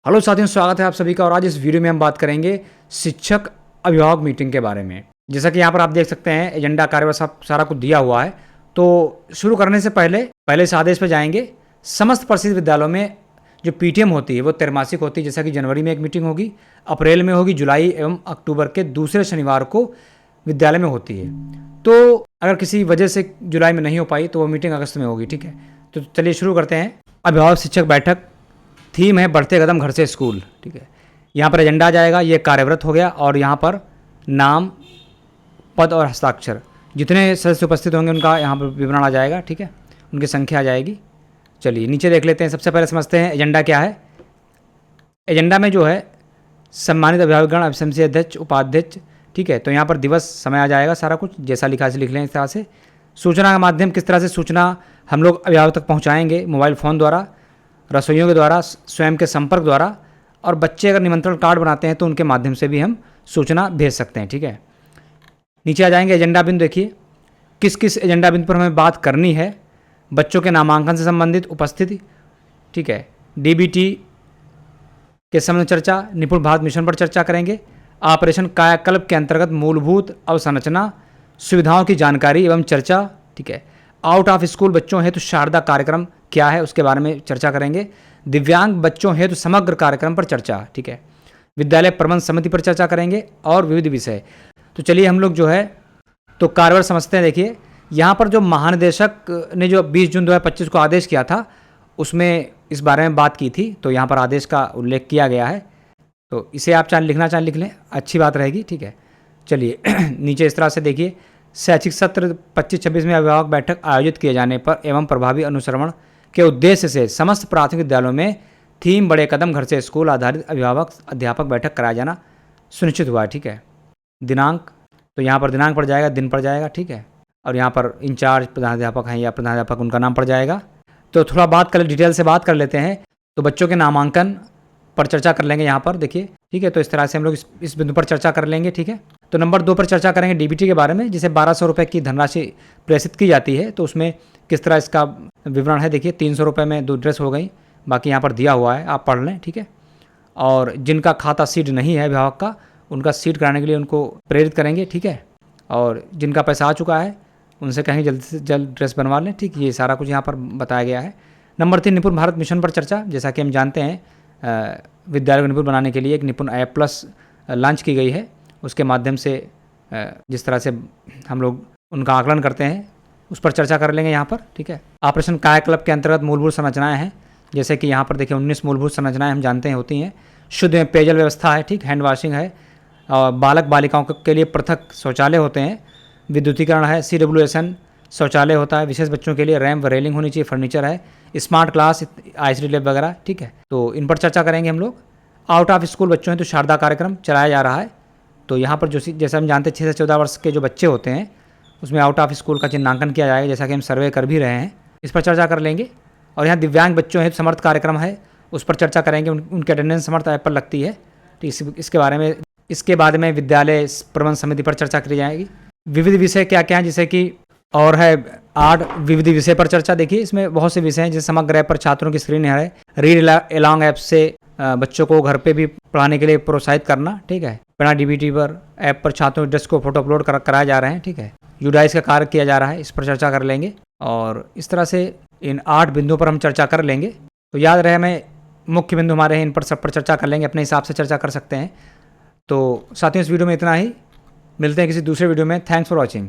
Hello साथियों, स्वागत है आप सभी का। और आज इस वीडियो में हम बात करेंगे शिक्षक अभिभावक मीटिंग के बारे में। जैसा कि यहाँ पर आप देख सकते हैं एजेंडा कार्यक्रम सब सारा कुछ दिया हुआ है। तो शुरू करने से पहले इस आदेश पर जाएंगे। समस्त प्रसिद्ध विद्यालयों में जो पीटीएम होती है वो त्रैमासिक होती है। जैसा कि जनवरी में एक मीटिंग होगी, अप्रैल में होगी, जुलाई एवं अक्टूबर के दूसरे शनिवार को विद्यालय में होती है। तो अगर किसी वजह से जुलाई में नहीं हो पाई तो वो मीटिंग अगस्त में होगी। ठीक है, तो चलिए शुरू करते हैं। अभिभावक शिक्षक बैठक, थीम है बढ़ते कदम घर से स्कूल। ठीक है, यहाँ पर एजेंडा आ जाएगा, ये कार्यव्रत हो गया और यहाँ पर नाम, पद और हस्ताक्षर, जितने सदस्य उपस्थित होंगे उनका यहाँ पर विवरण आ जाएगा। ठीक है, उनकी संख्या आ जाएगी। चलिए नीचे देख लेते हैं। सबसे पहले समझते हैं एजेंडा क्या है। एजेंडा में जो है सम्मानित अभिभावकगण, एफएसएमसी अध्यक्ष, उपाध्यक्ष, ठीक है, तो यहाँ पर दिवस, समय आ जाएगा, सारा कुछ जैसा लिखा है लिख लें इस तरह से। सूचना का माध्यम, किस तरह से सूचना हम लोग अभिभावक तक पहुँचाएंगे, मोबाइल फ़ोन द्वारा, रसोइयों के द्वारा, स्वयं के संपर्क द्वारा, और बच्चे अगर निमंत्रण कार्ड बनाते हैं तो उनके माध्यम से भी हम सूचना भेज सकते हैं। ठीक है, नीचे आ जाएंगे। एजेंडा बिंदु देखिए, किस किस एजेंडा बिंदु पर हमें बात करनी है। बच्चों के नामांकन से संबंधित उपस्थिति, ठीक है, डीबीटी के संबंध चर्चा, निपुण भारत मिशन पर चर्चा करेंगे, ऑपरेशन कायाकल्प के अंतर्गत मूलभूत अवसंरचना सुविधाओं की जानकारी एवं चर्चा। ठीक है, आउट ऑफ स्कूल बच्चों हेतु शारदा कार्यक्रम क्या है उसके बारे में चर्चा करेंगे। दिव्यांग बच्चों हेतु समग्र कार्यक्रम पर चर्चा। ठीक है, विद्यालय प्रबंध समिति पर चर्चा करेंगे और विविध विषय। तो चलिए हम लोग जो है तो कार्यभार समझते हैं। देखिए यहाँ पर जो महानिदेशक ने जो 20 जून 2025 को आदेश किया था उसमें इस बारे में बात की थी, तो यहाँ पर आदेश का उल्लेख किया गया है। तो इसे आप चाहे लिखना चाहे लिख लें, अच्छी बात रहेगी। ठीक है, चलिए नीचे इस तरह से देखिए, शैक्षिक सत्र 25-26 में अभिभावक बैठक आयोजित किए जाने पर एवं प्रभावी अनुश्रवण के उद्देश्य से समस्त प्राथमिक विद्यालयों में थीम बड़े कदम घर से स्कूल आधारित अभिभावक अध्यापक बैठक कराया जाना सुनिश्चित हुआ है। ठीक है, दिनांक, तो यहाँ पर दिनांक पड़ जाएगा, दिन पड़ जाएगा। ठीक है, और यहाँ पर इंचार्ज प्रधानाध्यापक हैं या प्रधानाध्यापक, उनका नाम पड़ जाएगा। तो थोड़ा बात कर, डिटेल से बात कर लेते हैं। तो बच्चों के नामांकन पर चर्चा कर लेंगे यहाँ पर देखिए। ठीक है, तो इस तरह से हम लोग इस बिंदु पर चर्चा कर लेंगे। ठीक है, तो नंबर 2 पर चर्चा करेंगे डीबीटी के बारे में, जिसे 1200 रुपये की धनराशि प्रेषित की जाती है। तो उसमें किस तरह इसका विवरण है देखिए। 300 रुपये में 2 ड्रेस हो गई, बाकी यहाँ पर दिया हुआ है, आप पढ़ लें। ठीक है, और जिनका खाता सीट नहीं है अभिभावक का, उनका सीट कराने के लिए उनको प्रेरित करेंगे। ठीक है, और जिनका पैसा आ चुका है उनसे कहीं जल्द से जल्द ड्रेस बनवा लें। ठीक, ये सारा कुछ यहाँ पर बताया गया है। नंबर 3, निपुण भारत मिशन पर चर्चा। जैसा कि हम जानते हैं विद्यालय को निपुण बनाने के लिए एक निपुण ऐप प्लस लॉन्च की गई है। उसके माध्यम से जिस तरह से हम लोग उनका आकलन करते हैं उस पर चर्चा कर लेंगे यहाँ पर। ठीक है, ऑपरेशन कायाकल्प के अंतर्गत मूलभूत संरचनाएं हैं, जैसे कि यहाँ पर देखिए 19 मूलभूत संरचनाएं हम जानते हैं होती हैं। शुद्ध पेयजल व्यवस्था है, ठीक, हैंड वॉशिंग है, और बालक बालिकाओं के लिए पृथक शौचालय होते हैं, विद्युतीकरण है, CWSN शौचालय होता है, विशेष बच्चों के लिए रैंप रेलिंग होनी चाहिए, फर्नीचर है, स्मार्ट क्लास, ICT लैब वगैरह। ठीक है, तो इन पर चर्चा करेंगे हम लोग। आउट ऑफ स्कूल बच्चों हैं तो शारदा कार्यक्रम चलाया जा रहा है। तो यहाँ पर जो जैसा हम जानते हैं 6 से 14 वर्ष के जो बच्चे होते हैं उसमें आउट ऑफ स्कूल का चिन्हांकन किया जाएगा, जैसा कि हम सर्वे कर भी रहे हैं, इस पर चर्चा कर लेंगे। और यहाँ दिव्यांग बच्चों हेतु समर्थ कार्यक्रम है, उस पर चर्चा करेंगे। उनकी अटेंडेंस समर्थ ऐप पर लगती है। तो इसके बारे में, इसके बाद में विद्यालय प्रबंध समिति पर चर्चा की जाएगी। विविध विषय क्या क्या हैं, जैसे कि और है 8 विविध विषय पर चर्चा। देखिए इसमें बहुत से विषय हैं, जैसे समग्र ऐप पर छात्रों की स्क्रीन है, रीड एलॉन्ग ऐप से बच्चों को घर पे भी पढ़ाने के लिए प्रोत्साहित करना। ठीक है, बिना डीबीटी पर ऐप पर छात्रों के ड्रेस को फोटो अपलोड कराए जा रहे हैं। ठीक है, यूडाइस का कार्य किया जा रहा है, इस पर चर्चा कर लेंगे। और इस तरह से इन 8 बिंदुओं पर हम चर्चा कर लेंगे। तो याद रहे हमें मुख्य बिंदु हमारे हैं, इन पर सब पर चर्चा कर लेंगे, अपने हिसाब से चर्चा कर सकते हैं। तो साथियों इस वीडियो में इतना ही, मिलते हैं किसी दूसरे वीडियो में। Thanks for watching.